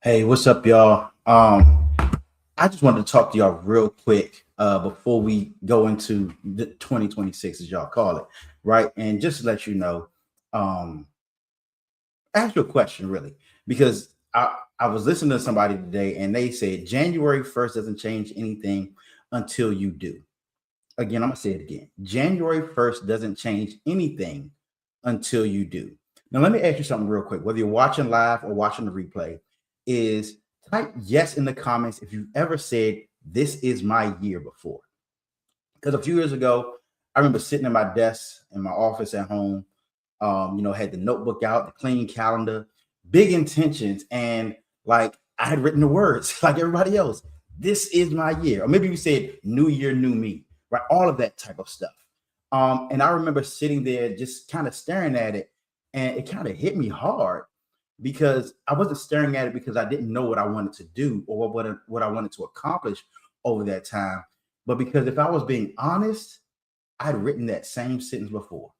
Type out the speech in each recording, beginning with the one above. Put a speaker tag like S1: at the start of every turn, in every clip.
S1: Hey, what's up, y'all? I just wanted to talk to y'all real quick before we go into the 2026, as y'all call it, right? And just to let you know, um, ask you a question, really, because I was listening to somebody today and they said January 1st doesn't change anything until you do. Again, I'm gonna say it again. January 1st doesn't change anything until you do. Now, let me ask you something real quick. Whether you're watching live or watching the replay, is type yes in the comments if you've ever said this is my year before. Because a few years ago, I remember sitting at my desk in my office at home, had the notebook out, the clean calendar, big intentions, and like I had written the words like everybody else. This is my year, or maybe we said new year, new me, right? All of that type of stuff. And I remember sitting there just kind of staring at it, and it kind of hit me hard because I wasn't staring at it because I didn't know what I wanted to do or what I wanted to accomplish over that time, but because if I was being honest, I'd written that same sentence before.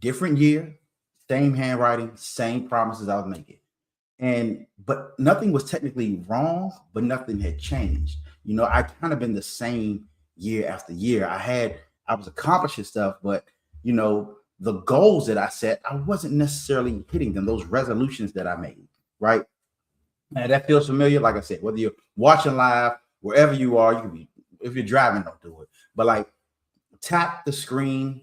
S1: Different year, same handwriting, same promises I was making. And but nothing was technically wrong, but nothing had changed. I kind of been the same year after year. I was accomplishing stuff, but the goals that I set, I wasn't necessarily hitting them, those resolutions that I made, right? And that feels familiar. Like I said, whether you're watching live, wherever you are, you can be, if you're driving, don't do it. But like tap the screen,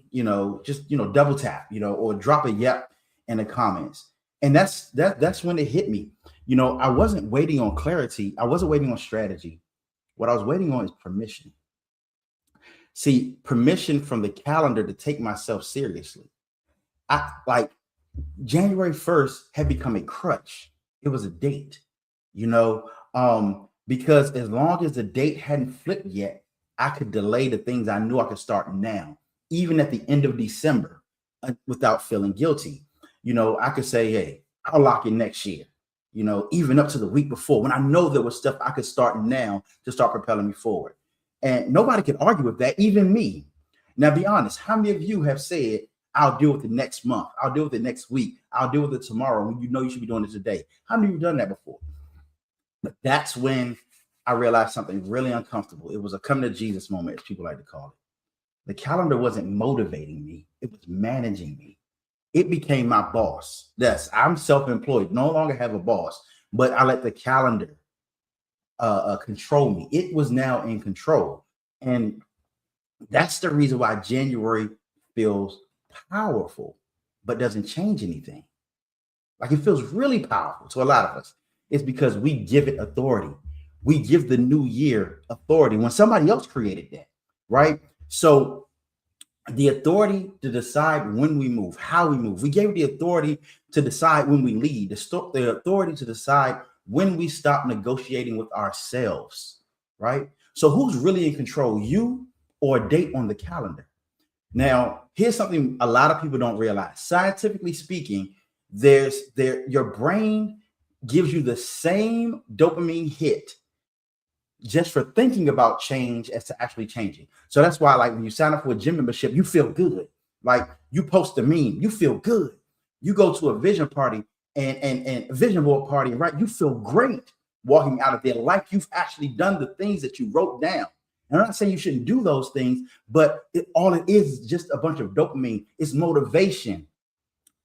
S1: just double tap, or drop a yep in the comments. And that's when it hit me. I wasn't waiting on clarity. I wasn't waiting on strategy. What I was waiting on is permission. See, permission from the calendar to take myself seriously. I like January 1st had become a crutch. It was a date, because as long as the date hadn't flipped yet, I could delay the things I knew I could start now, even at the end of December, without feeling guilty. I could say, hey, I'll lock in next year, even up to the week before when I know there was stuff I could start now to start propelling me forward. And nobody can argue with that, even me. Now, be honest, how many of you have said, I'll deal with it next month, I'll deal with it next week, I'll deal with it tomorrow when you know you should be doing it today? How many of you have done that before? But that's when I realized something really uncomfortable. It was a come to Jesus moment, as people like to call it. The calendar wasn't motivating me, it was managing me. It became my boss. Yes, I'm self employed, no longer have a boss, but I let the calendar control me. It was now in control. And that's the reason why January feels powerful, but doesn't change anything. Like it feels really powerful to a lot of us. It's because we give it authority. We give the new year authority when somebody else created that, right? So the authority to decide when we move, how we move. We gave the authority to decide when we lead, the authority to decide when we stop negotiating with ourselves, right? So who's really in control, you or a date on the calendar? Now, here's something a lot of people don't realize. Scientifically speaking, your brain gives you the same dopamine hit just for thinking about change as to actually changing. So that's why, like, when you sign up for a gym membership, you feel good. Like you post a meme, you feel good. You go to a vision party and a vision board party, right? You feel great walking out of there, like you've actually done the things that you wrote down. And I'm not saying you shouldn't do those things, but all it is just a bunch of dopamine. It's motivation.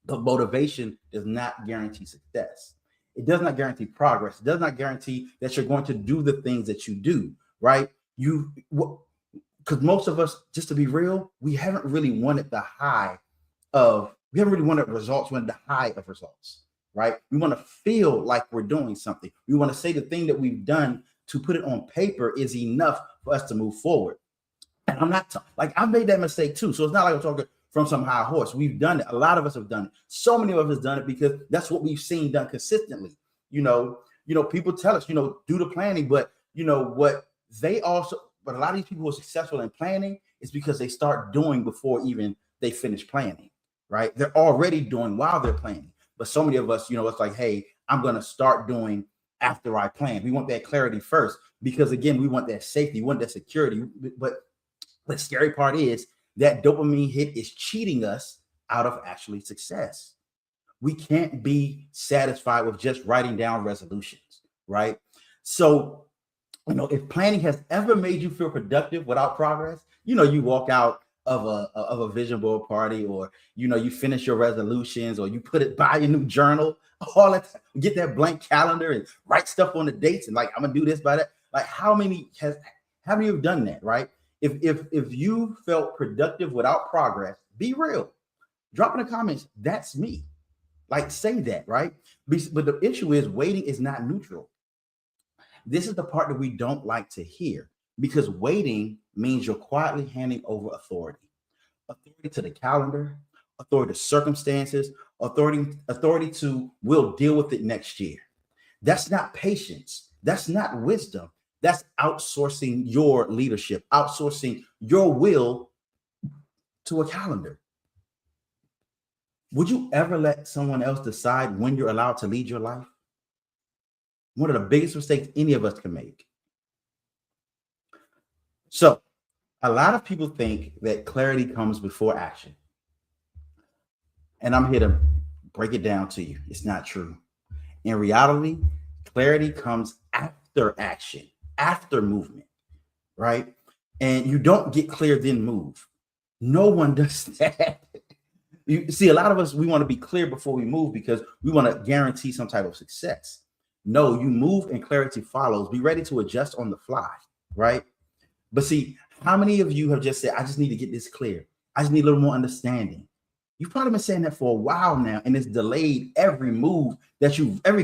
S1: But motivation does not guarantee success. It does not guarantee progress. It does not guarantee that you're going to do the things that you do, right? Because most of us, just to be real, we haven't really wanted the high we haven't really wanted results, we wanted the high of results, right? We want to feel like we're doing something. We want to say the thing that we've done to put it on paper is enough for us to move forward. And I'm not like I've made that mistake too. So it's not like I'm talking from some high horse. We've done it. A lot of us have done it. So many of us done it because that's what we've seen done consistently. People tell us, do the planning, but but a lot of these people who are successful in planning is because they start doing before even they finish planning, right? They're already doing while they're planning. But so many of us, it's like, hey, I'm going to start doing after I plan. We want that clarity first because, again, we want that safety, we want that security. But the scary part is that dopamine hit is cheating us out of actually success. We can't be satisfied with just writing down resolutions, right? So, if planning has ever made you feel productive without progress, you walk out of a vision board party, or you finish your resolutions, or you put it by your new journal, all that, get that blank calendar and write stuff on the dates, and like, I'm gonna do this by that. Like, how many have done that, right? If you felt productive without progress, be real. Drop in the comments, that's me. Like, say that, right? But the issue is, waiting is not neutral. This is the part that we don't like to hear, because waiting means you're quietly handing over authority to the calendar, authority to circumstances, authority to, we'll deal with it next year. That's not patience. That's not wisdom. That's outsourcing your leadership, outsourcing your will to a calendar. Would you ever let someone else decide when you're allowed to lead your life? One of the biggest mistakes any of us can make. So, a lot of people think that clarity comes before action. And I'm here to break it down to you. It's not true. In reality, clarity comes after action, after movement, right? And you don't get clear, then move. No one does that. You see, a lot of us, we want to be clear before we move because we want to guarantee some type of success. No, you move and clarity follows. Be ready to adjust on the fly, right? But see, how many of you have just said, I just need to get this clear. I just need a little more understanding. You've probably been saying that for a while now, and it's delayed every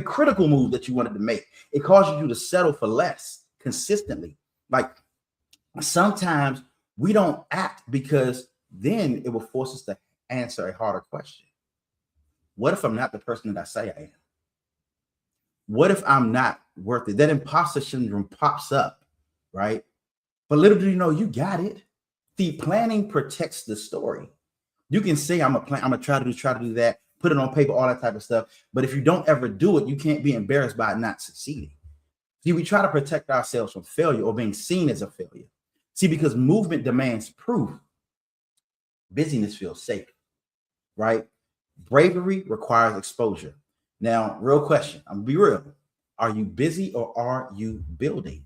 S1: critical move that you wanted to make. It causes you to settle for less consistently. Like, sometimes we don't act because then it will force us to answer a harder question. What if I'm not the person that I say I am? What if I'm not worth it? That imposter syndrome pops up, right? But little do you know, you got it. The planning protects the story. You can say, I'm gonna try to do that, put it on paper, all that type of stuff. But if you don't ever do it, you can't be embarrassed by not succeeding. See, we try to protect ourselves from failure or being seen as a failure. See, because movement demands proof, busyness feels safe, right? Bravery requires exposure. Now, real question, I'm gonna be real. Are you busy or are you building?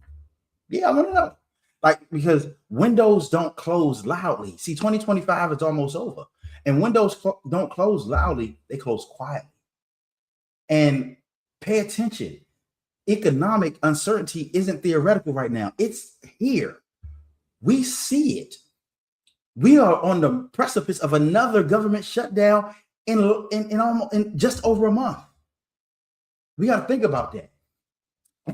S1: Yeah, I want to know. Like, because windows don't close loudly. See, 2025 is almost over. And windows don't close loudly, they close quietly. And pay attention. Economic uncertainty isn't theoretical right now. It's here. We see it. We are on the precipice of another government shutdown in just over a month. We got to think about that.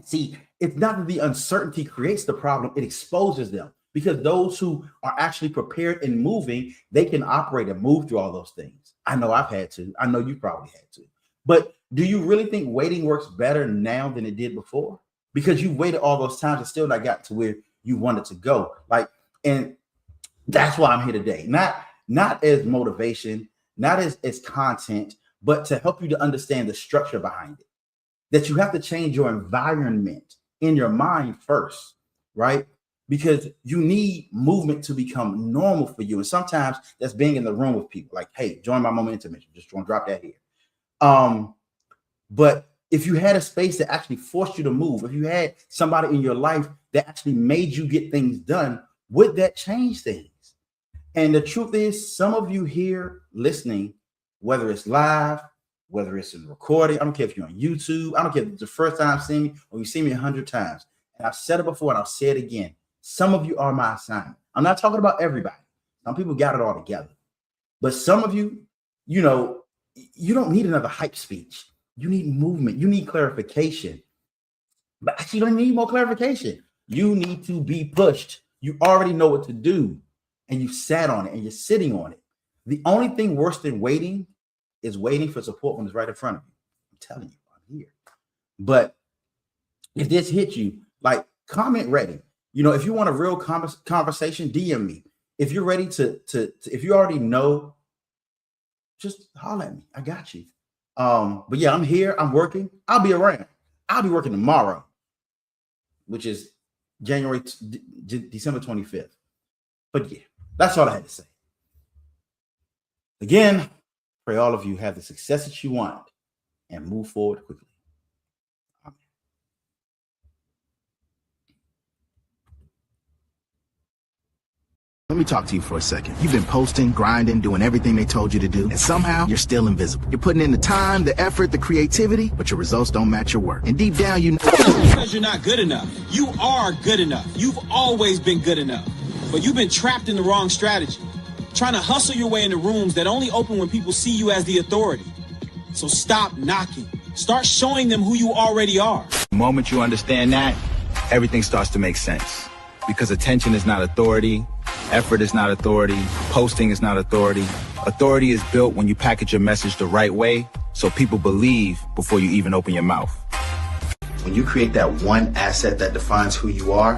S1: See, it's not that the uncertainty creates the problem, it exposes them, because those who are actually prepared and moving, they can operate and move through all those things. I know I've had to. I know you probably had to. But do you really think waiting works better now than it did before? Because you waited all those times and still not got to where you wanted to go. And that's why I'm here today. Not as motivation, not as content, but to help you to understand the structure behind it. That you have to change your environment in your mind first, right? Because you need movement to become normal for you. And sometimes that's being in the room with people. Like, hey, join my moment intermission. Just want to drop that here. But if you had a space that actually forced you to move, if you had somebody in your life that actually made you get things done, would that change things? And the truth is, some of you here listening, whether it's live, whether it's in recording, I don't care if you're on YouTube, I don't care if it's the first time seeing me or you see me 100 times. And I've said it before and I'll say it again. Some of you are my assignment. I'm not talking about everybody. Some people got it all together. But some of you, you don't need another hype speech. You need movement. You need clarification. But actually, you don't need more clarification. You need to be pushed. You already know what to do. And you sat on it and you're sitting on it. The only thing worse than waiting is waiting for support when it's right in front of you. I'm telling you, I'm here. But if this hits you, like, comment ready. If you want a real conversation, DM me. If you're ready to if you already know, just holler at me. I got you. But yeah, I'm here. I'm working. I'll be around. I'll be working tomorrow, which is December 25th. But yeah, that's all I had to say. Again, Pray all of you have the success that you want and move forward quickly. Amen.
S2: Let me talk to you for a second. You've been posting, grinding, doing everything they told you to do, and somehow you're still invisible. You're putting in the time, the effort, the creativity, but your results don't match your work. And deep down, you know
S3: because you're not good enough. You are good enough. You've always been good enough. But you've been trapped in the wrong strategy, trying to hustle your way into rooms that only open when people see you as the authority. So stop knocking. Start showing them who you already are.
S2: the moment you understand that, everything starts to make sense. Because attention is not authority, effort is not authority, posting is not authority. Authority is built when you package your message the right way so people believe before you even open your mouth. When you create that one asset that defines who you are,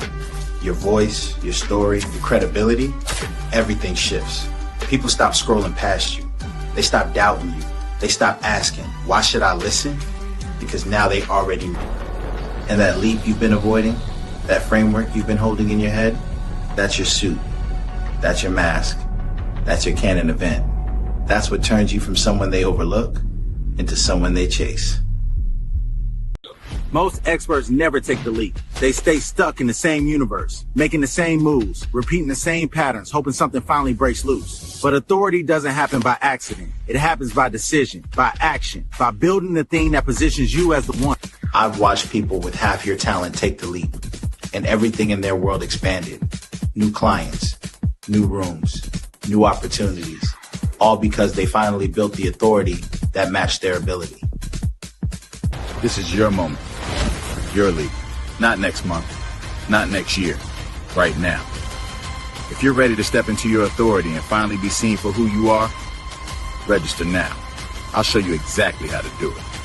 S2: your voice, your story, your credibility, everything shifts. People stop scrolling past you. They stop doubting you. They stop asking, why should I listen? Because now they already know. And that leap you've been avoiding, that framework you've been holding in your head, that's your suit. That's your mask. That's your canon event. That's what turns you from someone they overlook into someone they chase. Most experts never take the leap. They stay stuck in the same universe, making the same moves, repeating the same patterns, hoping something finally breaks loose. But authority doesn't happen by accident. It happens by decision, by action, by building the thing that positions you as the one. I've watched people with half your talent take the leap, and everything in their world expanded. New clients, new rooms, new opportunities, all because they finally built the authority that matched their ability. This is your moment. Your leap. Not next month. Not next year. Right now. If you're ready to step into your authority and finally be seen for who you are, register now. I'll show you exactly how to do it.